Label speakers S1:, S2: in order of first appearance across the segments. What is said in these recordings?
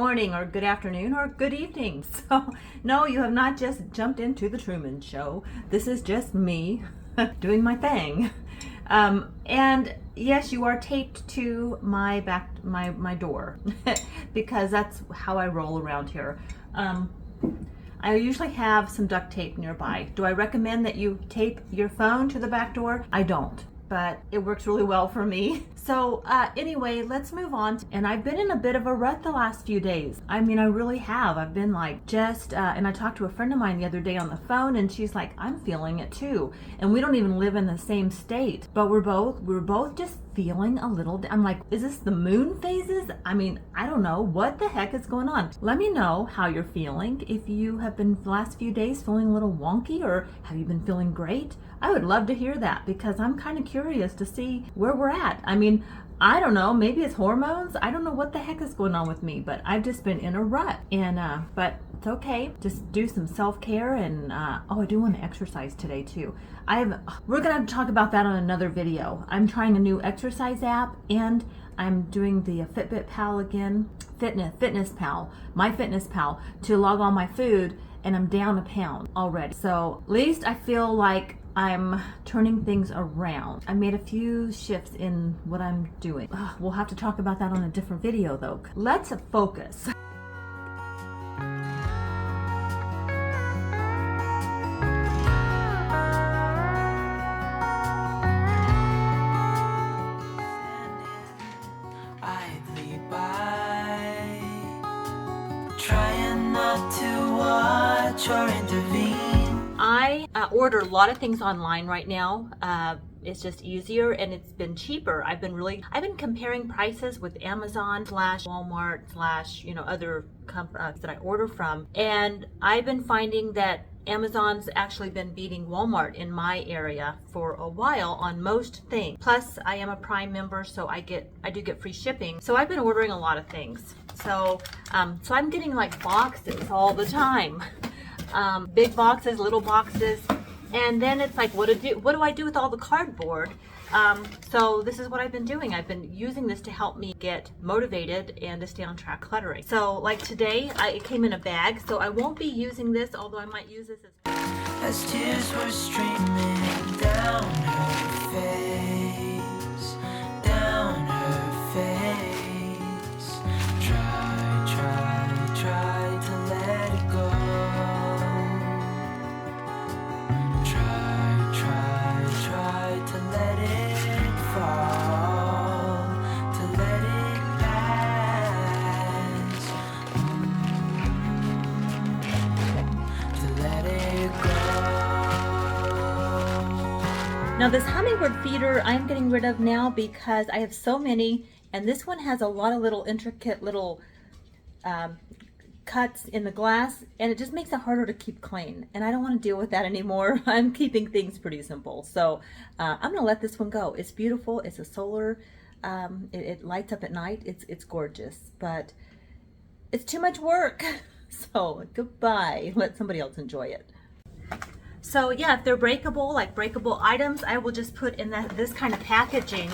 S1: morning or good afternoon or good evening. So no, you have not just jumped into the Truman Show. This is just me doing my thing. And yes, you are taped to my door because that's how I roll around here. I usually have some duct tape nearby. Do I recommend that you tape your phone to the back door? I don't, but it works really well for me. So anyway, let's move on. And I've been in a bit of a rut the last few days. I mean, I really have. I've been like and I talked to a friend of mine the other day on the phone, and she's like, I'm feeling it too. And we don't even live in the same state, but we're both just feeling a little, I'm like, is this the moon phases? I mean, I don't know. What the heck is going on? Let me know how you're feeling. If you have been the last few days feeling a little wonky, or have you been feeling great? I would love to hear that because I'm kind of curious to see where we're at. I mean, I don't know, maybe it's hormones. I don't know what the heck is going on with me, but I've just been in a rut. And but it's okay. Just do some self-care, and oh, I do want to exercise today too. We're gonna have to talk about that on another video. I'm trying a new exercise app, and I'm doing the MyFitnessPal again. MyFitnessPal, MyFitnessPal, to log on my food, and I'm down a pound already. So at least I feel like I'm turning things around. I made a few shifts in what I'm doing. We'll have to talk about that on a different video though. Let's focus.
S2: Trying not to watch or intervene.
S1: I order a lot of things online right now. It's just easier and it's been cheaper. I've been comparing prices with Amazon / Walmart / other companies that I order from, and I've been finding that Amazon's actually been beating Walmart in my area for a while on most things. Plus, I am a Prime member, so I do get free shipping. So I've been ordering a lot of things. So I'm getting like boxes all the time. Big boxes, little boxes, and then it's like, what do I do with all the cardboard? So this is what I've been doing. I've been using this to help me get motivated and to stay on track cluttering. So like today, it came in a bag, so I won't be using this, although I might use this
S2: as tears were streaming down her face, down her face. Try to let it go. Try to let it fall, to let it pass, to let it go.
S1: Now this hummingbird feeder I'm getting rid of now because I have so many, and this one has a lot of little intricate little cuts in the glass, and it just makes it harder to keep clean, and I don't want to deal with that anymore. I'm keeping things pretty simple, so I'm gonna let this one go. It's beautiful. It's a solar, it lights up at night. It's gorgeous, but it's too much work. So goodbye, let somebody else enjoy it. So yeah, if they're breakable, like breakable items, I will just put in this kind of packaging,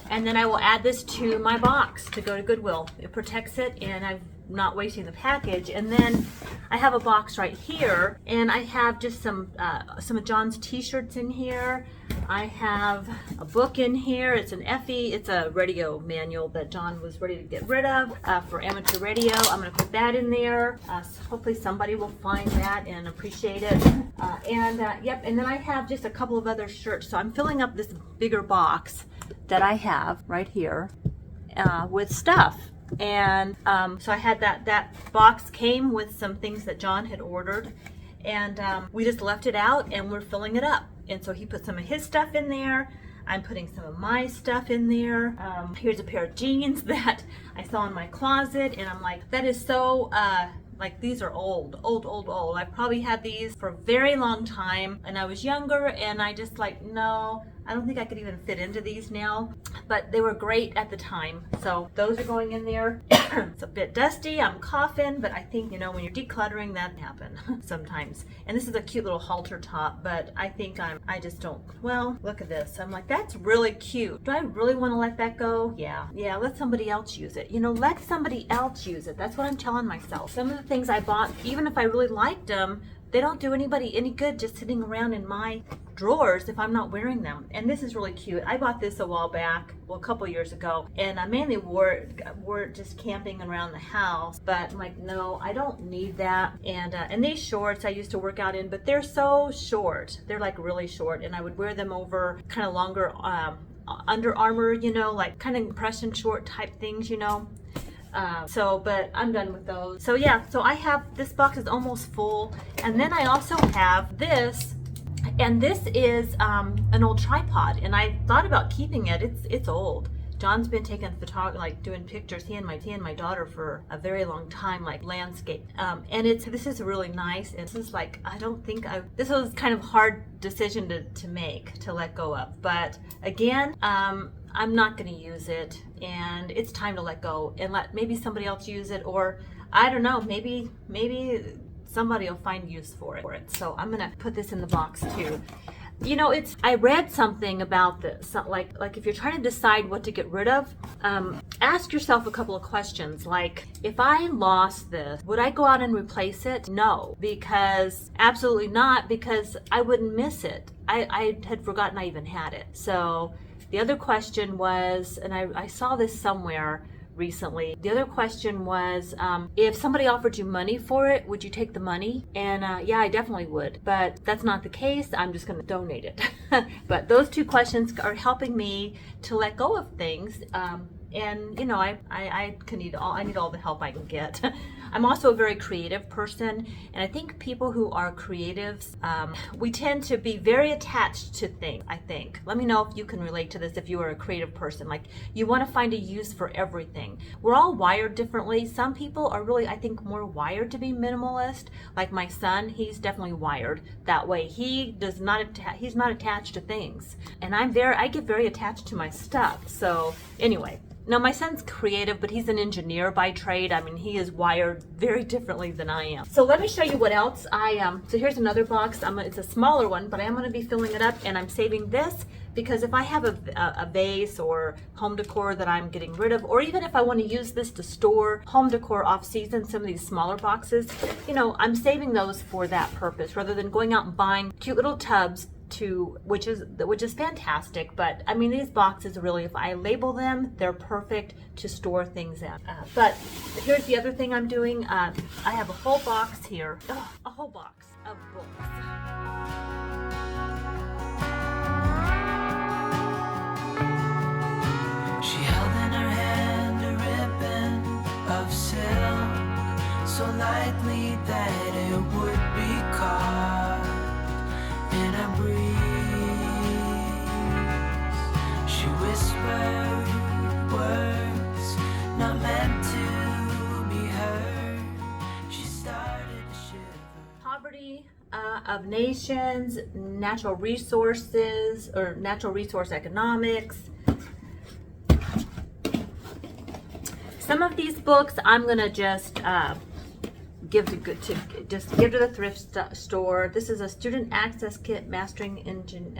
S1: and then I will add this to my box to go to Goodwill. It protects it, and I'm not wasting the package. And then I have a box right here, and I have just some of John's t-shirts in here. I have a book in here. It's an Effie. It's a radio manual that John was ready to get rid of for amateur radio. I'm going to put that in there. So hopefully somebody will find that and appreciate it. Yep, and then I have just a couple of other shirts. So I'm filling up this bigger box that I have right here with stuff. And so I had that box came with some things that John had ordered, and we just left it out and we're filling it up. And so he put some of his stuff in there. I'm putting some of my stuff in there. Here's a pair of jeans that I saw in my closet, and I'm like, that is so like, these are old. I probably had these for a very long time, and I was younger, and I just like, no, I don't think I could even fit into these now, but they were great at the time. So those are going in there. It's a bit dusty, I'm coughing, but I think, you know, when you're decluttering, that happens sometimes. And this is a cute little halter top, but I think I just don't, well, look at this. I'm like, that's really cute. Do I really want to let that go? Yeah, let somebody else use it. You know, let somebody else use it. That's what I'm telling myself. Some of the things I bought, even if I really liked them, they don't do anybody any good just sitting around in my drawers if I'm not wearing them. And this is really cute. I bought this a while back, well, a couple years ago, and I mainly wore it just camping around the house. But I'm like, no, I don't need that. And these shorts I used to work out in, but they're so short. They're like really short, and I would wear them over kind of longer Under Armour, you know, like kind of compression short type things, you know. But I'm done with those. So yeah, so I have, this box is almost full. And then I also have this, and this is an old tripod, and I thought about keeping it. It's old. John's been taking photography, like doing pictures, he and my daughter, for a very long time, like landscape. And this is really nice. And this is like, this was kind of hard decision to make, to let go of. But again, I'm not going to use it, and it's time to let go and let maybe somebody else use it, or I don't know, maybe somebody will find use for it. So I'm going to put this in the box too. You know, I read something about this, like if you're trying to decide what to get rid of, ask yourself a couple of questions, like, if I lost this, would I go out and replace it? No, because absolutely not, because I wouldn't miss it. I had forgotten I even had it. So the other question was, and I saw this somewhere recently, the other question was, if somebody offered you money for it, would you take the money? And yeah, I definitely would, but that's not the case. I'm just going to donate it. But those two questions are helping me to let go of things. And you know, I need all the help I can get. I'm also a very creative person, and I think people who are creatives, we tend to be very attached to things, I think. Let me know if you can relate to this if you are a creative person. Like, you want to find a use for everything. We're all wired differently. Some people are really, I think, more wired to be minimalist. Like my son, he's definitely wired that way. He's not attached to things. And I get very attached to my stuff. So anyway. Now, my son's creative, but he's an engineer by trade. I mean, he is wired very differently than I am. So let me show you what else so here's another box. It's a smaller one, but I am going to be filling it up, and I'm saving this because if I have a vase or home decor that I'm getting rid of, or even if I want to use this to store home decor off season, some of these smaller boxes, you know, I'm saving those for that purpose rather than going out and buying cute little tubs which is fantastic. But I mean, these boxes really, if I label them, they're perfect to store things in. But here's the other thing I'm doing. I have a whole box here, a whole box of books.
S2: She held in her hand a ribbon of silk, so lightly that it would be caught in a breeze. She whispered words not meant to be heard. She started to shiver.
S1: Poverty of Nations, Natural Resources, or Natural Resource Economics. Some of these books I'm gonna just give to the thrift store. This is a student access kit, mastering engine.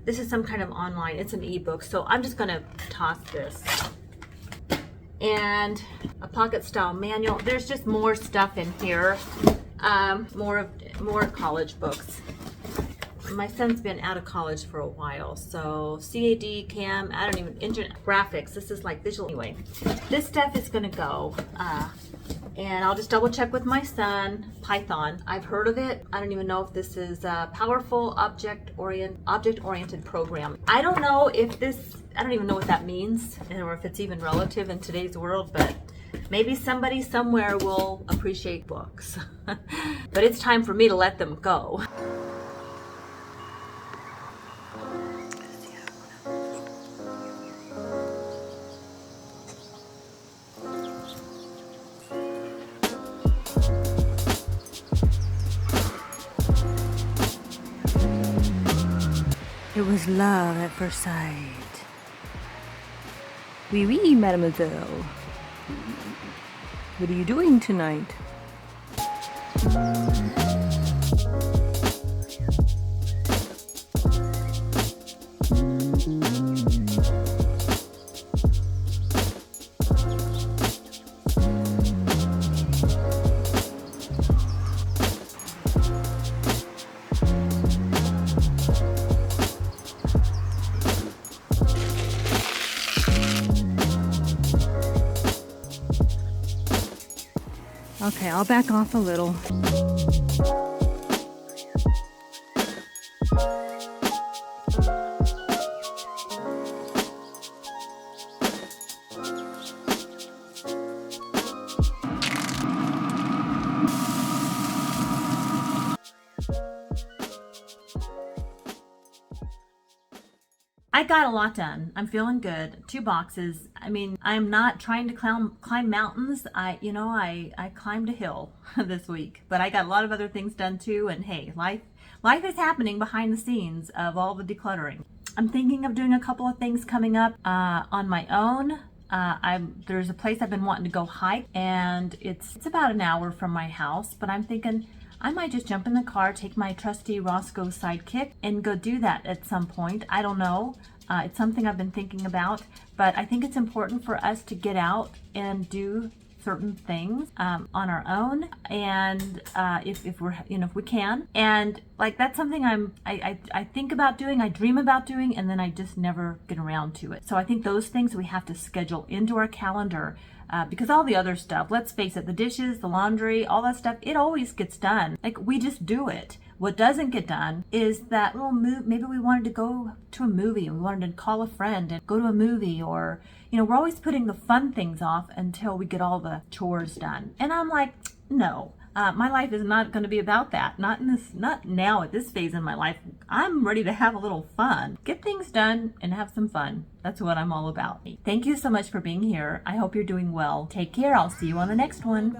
S1: This is some kind of online. It's an ebook, so I'm just gonna toss this. And a pocket style manual. There's just more stuff in here. More college books. My son's been out of college for a while, so CAD, CAM, engine graphics. This is like visual. Anyway, this stuff is gonna go. And I'll just double check with my son. Python, I've heard of it. I don't even know if this is a powerful object-oriented program. I don't know if I don't even know what that means, or if it's even relative in today's world, but maybe somebody somewhere will appreciate books. But it's time for me to let them go. It was was love at first sight. Oui, oui, mademoiselle. What are you doing tonight? Okay, I'll back off a little. I got a lot done. I'm feeling good. 2 boxes. I mean, I'm not trying to climb mountains. I climbed a hill this week, but I got a lot of other things done too. And hey, life is happening behind the scenes of all the decluttering. I'm thinking of doing a couple of things coming up on my own. There's a place I've been wanting to go hike, and it's about an hour from my house, but I'm thinking I might just jump in the car, take my trusty Roscoe sidekick, and go do that at some point. I don't know. It's something I've been thinking about, but I think it's important for us to get out and do certain things on our own, and if we're, if we can, and like that's something I think about doing, I dream about doing, and then I just never get around to it. So I think those things we have to schedule into our calendar. Because all the other stuff, let's face it, the dishes, the laundry, all that stuff, it always gets done. Like, we just do it. What doesn't get done is that little move. Maybe we wanted to go to a movie, and we wanted to call a friend and go to a movie, or, we're always putting the fun things off until we get all the chores done. And I'm like, no. My life is not going to be about that. Not now at this phase in my life. I'm ready to have a little fun. Get things done and have some fun. That's what I'm all about. Thank you so much for being here. I hope you're doing well. Take care. I'll see you on the next one.